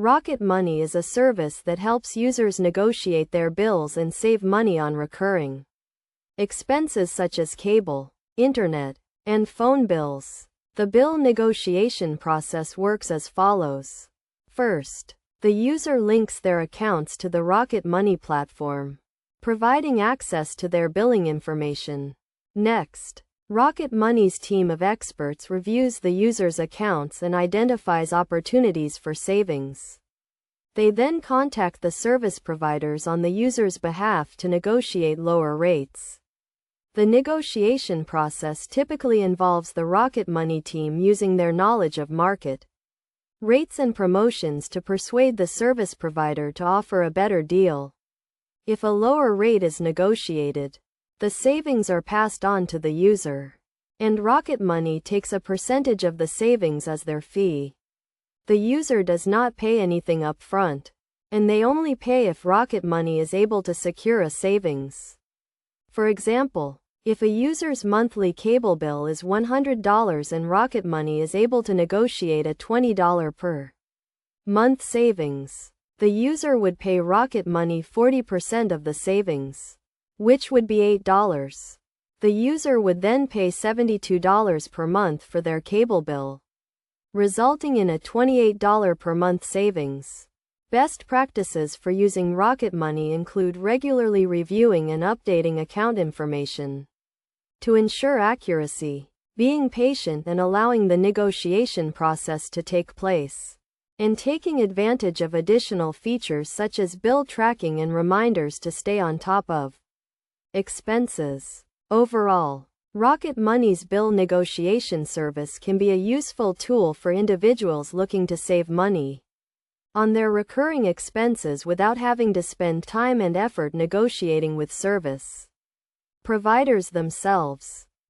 Rocket Money is a service that helps users negotiate their bills and save money on recurring expenses such as cable, internet, and phone bills. The bill negotiation process works as follows. First, the user links their accounts to the Rocket Money platform, providing access to their billing information. Next, Rocket Money's team of experts reviews the user's accounts and identifies opportunities for savings. They then contact the service providers on the user's behalf to negotiate lower rates. The negotiation process typically involves the Rocket Money team using their knowledge of market rates and promotions to persuade the service provider to offer a better deal. If a lower rate is negotiated, the savings are passed on to the user, and Rocket Money takes a percentage of the savings as their fee. The user does not pay anything up front, and they only pay if Rocket Money is able to secure a savings. For example, if a user's monthly cable bill is $100 and Rocket Money is able to negotiate a $20 per month savings, the user would pay Rocket Money 40% of the savings, which would be $8. The user would then pay $72 per month for their cable bill, resulting in a $28 per month savings. Best practices for using Rocket Money include regularly reviewing and updating account information to ensure accuracy, being patient and allowing the negotiation process to take place, and taking advantage of additional features such as bill tracking and reminders to stay on top of expenses. Overall, Rocket Money's bill negotiation service can be a useful tool for individuals looking to save money on their recurring expenses without having to spend time and effort negotiating with service providers themselves.